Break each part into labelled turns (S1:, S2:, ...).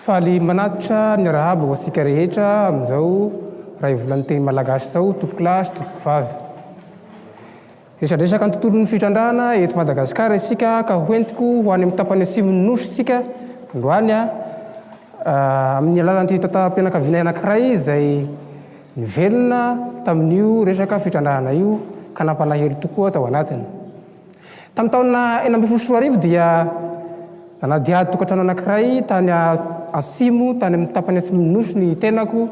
S1: Faly manatitra ny rahaba ho asika rehetra amin'izao raha ivolan'ny teny malagasy izao tompoko lahy sy tompoko vavy. Resadresaka ny tontolon'ny fitrandrahana eto Madagasikara isika ka hoentiko ho any amin'ny tapany atsimon'ny nosy isika androany amin'ny alalan'ity tantaram-pianakaviana anankiray izay nivelona tamin'io resaka fitrandrahana io ka nampalahelo tokoa tao anatiny. Tamin'ny taona 2014 dia nanadiady tokantrano anankiray tany Asimo, tany amin'ny tapany atsimon'ny nosy ny tenako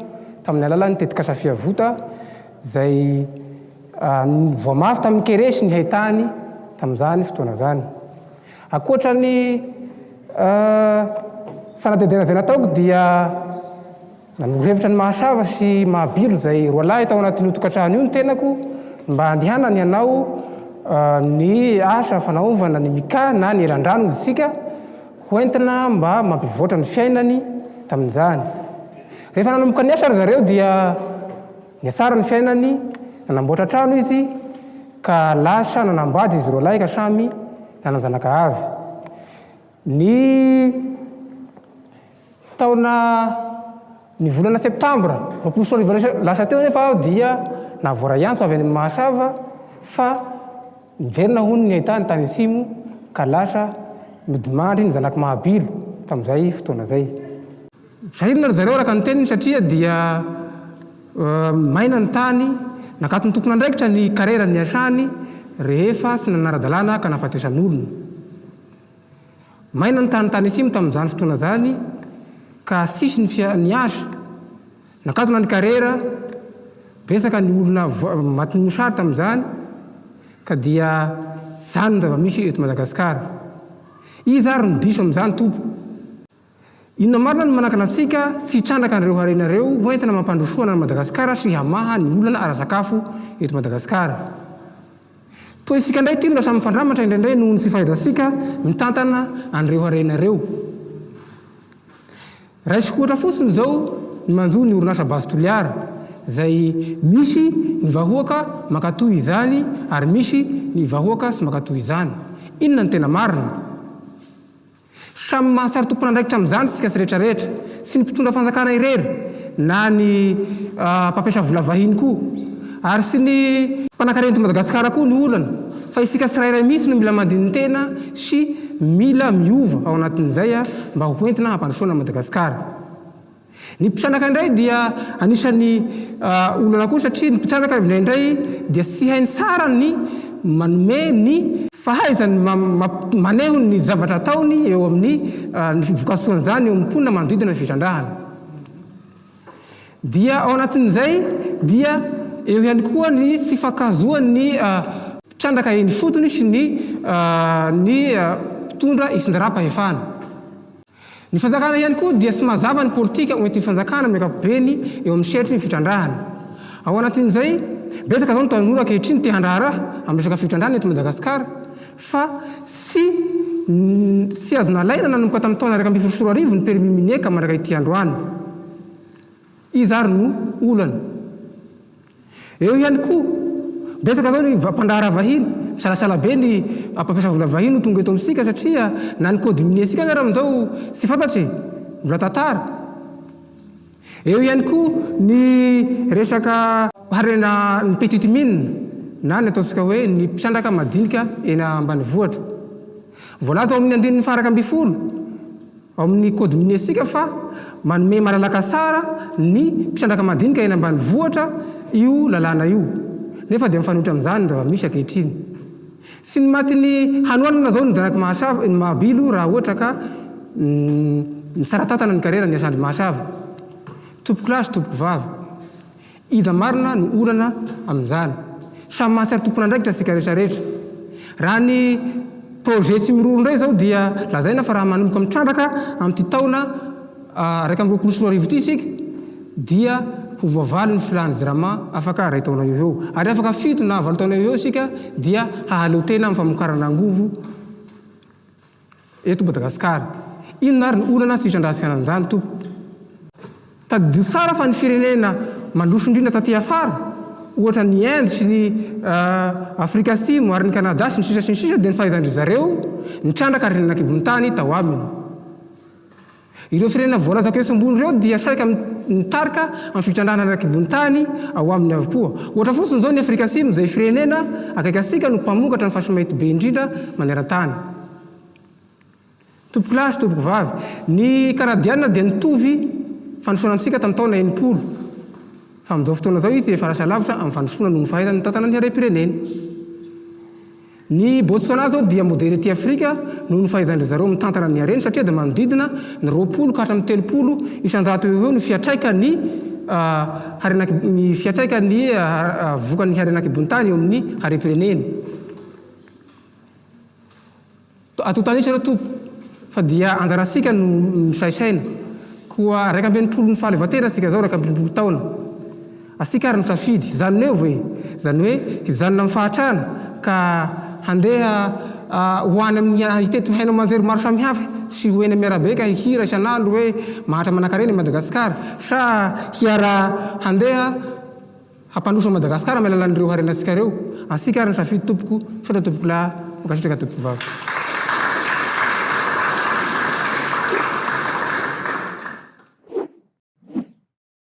S1: tamin'ny alalan'ny Tety Kasafia Vota izay voamafy tamin'ny keresy ny haitany tamin'izany fotoana zany. Akoatra ny fanadihadiana izay nataoko dia nanorevitra ny mahasava sy mahabilo izay roa lahy tao anatin'io tokantrano io ny tenako mba handehanany hanao ny asa fanaovana ny mika na ny elan-drano izy isika hoentina mba mampivoatra ny fiainany tamin'izany. Rehefa nanomboka ny asa ry zareo dia niatsara ny fiainany, nanamboatra trano izy ka lasa nanambady izy roa lahy ka samy nananjanaka avy. Ny taona ny volana septambra 2020 lasa teo nefa aho dia nahavoara antso avy any amin'ny mahasava fa niverina hony ny haitany tany Asimo ka lasa midimandry ny zanaky mahabilo tamin'izay fotoana zay. Sahirana ry zareo araka ny teniny satria dia maina ny tany, nakatony tompony andraikitra ny karera ny asany rehefa sy nanara-dalàna ka nahafatesan'olona. Maina ny tany Asimo tamin'izany fotoana zany ka sisy ny asa. Nakatona ny karera, betsaka ny olona maty mosary tamin'izany ka dia zany ny zava-misy eto Madagasikara. Izy ary no diso amin'izany tompo. Inona marina ny manakana antsika sy hitrandraka an'ireo harenareo hoentina mampandrosoana ny Madagasikara sy hamaha ny olana ara-sakafo eto Madagasikara. Toa isika indray ty no lasa mifandramatra indraindray noho ny tsy fahaizantsika mitantana an'ireo harenareo. Raisiko ohatra fotsiny izao ny manjo ny orinasa base toliara izay misy ny vahoaka makatoy izany ary misy ny vahoaka sy makatoy izany. Inona ny tena marina? Samy mahasary tompony andraikitra amin'izany sika sy rehetrarehetra, sy ny mpitondra fanjakana irery na ny mpampiasa vola vahiny koa ary sy ny mpanankareny to Madagasikara koa ny olana, fa isika tsirairay mihitsy no mila mandiny ny tena sy mila miova ao anatin'izay mba hoentina hampandrosoana Madagasikara. Ny mpitrandraka indray dia anisan'ny olana koa satria ny mpitrandraka indraindray dia tsy hainy tsara ny manome ny fahaizany maneho ny zavatra ataony eo amin'ny vokasoany zany eo amin'ny mponina manodidina ny fitrandrahana. Dia ao anatin'izay dia eo ihany koa ny tsy fakazoan'ny mpitrandraka eny fotony sy ny mpitondra isindaram-pahefana. Ny fanjakana ihany koa dia tsy mazava ny politika oentin'ny fanjakana amin'ny ankapobeny eo amin'ny seritry ny fitrandrahana. Ao anatin'izay betsaka zao ny tanora ankehitriny te handraha raha amin'ny resaka fitrandrahana eto Madagasikara fa tsy azo nalaina nanomboka tamin'ny taona 2014 ny permis minier ka mandrakay ity androany. Izy ary no olana. Eo ihany koa betsaka zao ny mpandrahara vahiny, misalasala be ny mpampiasa vola vahiny tonga eto amintsika satria na ny code minier sika ary amin'izao tsy fantatry, mbola tantara. Eo ihany koa ny resaka harena ny petite mine na ny ataontsika hoe ny mpitrandraka madinika eny ambanivohitra. Voalaza ao amin'ny andinin'ny faraka amby folo ao amin'ny code minier sika fa manome malalaka tsara ny mpitrandraka madinika eny ambanivohitra io lalàna io. Nefa dia mifanohitra amin'izany ny zava-misy ankehitriny. Sy ny maty ny hanoanana zao ny zanaky mahasava ny mahabilo raha ohatra ka ny saratantana ny karera ny asandry mahasava. Tompoko lahy sy tompoko vavy. Ida marina ny olana amin'izany. Samy mahasary tompony andraikitra sika rehetrarehetra. Raha ny projet tsy miroro indray zao dia lazaina fa raha manomboka mitrandraka amin'ity taona 2024 ity isika dia ho voavaly ny filàny zirama afaka 2 taona eo eo. Ary afaka 7 na 8 taona eo eo sika dia hahaleo tena amin'ny famokarana angovo eto Madagasikara. Inona ary ny olana sy hitrandrasana an'izany tompo. Tadidio tsara fa ny firenena mandroso indrindra taty afara ohatra ny Inde sy ny Afrika Atsimo ary ny Kanada sy ny sisa dia ny fahaizandry zareo ny trandraka renanakibon'ny tany tao aminy. Ireo firenena voalazako eto ambony ireo dia saika mitarika amin'ny fitrandrana araka ambony tany ao aminy avokoa. Ohatra fotsiny zao ny Afrika Atsimo izay firenena akaikasika no mpamokatra ny fahasomety be indrindra maneran-tany. Tompoko lahy sy tompoko vavy, ny Kanadiana dia nitovy fandrosoana amintsika tamin'ny taona 80. Fa amin'izao fotoana izao izy efa lasa lavitra amin'ny fandrosoana noho ny fahaizany ny tantanan'ny harem-pireneny. Ny Botswana zao dia modele ty Afrika noho ny fahaizan'ry zareo mitantana ny hareny satria dia manodidina ny 20 ka hatramin'ny 30 isan-jato eo ny fiatraikany ny fiatraikany vokan'ny harenan'ambony tany eo amin'ny harem-pireneny. Atotanisa ireo tompo fa dia anjarasika no misaisaina koa 200 fahaleovatena asika zao 200 taona. Asika ary misafidy zanona eo ve zany hoe hijanona amin'ny fahatrana ka handeha hoany amin'ny hitety haino manjery maro samihafa sy hoeny miarabe ka hihira isan'andro hoe mahatra manankareny Madagasikara sa hiara handeha hampandroso Madagasikara amin'ny alalan'ireo harenantsika reo. Asika ary misafidy tompoko, saotra tompoko lahy, makasitraka tompoko vavy.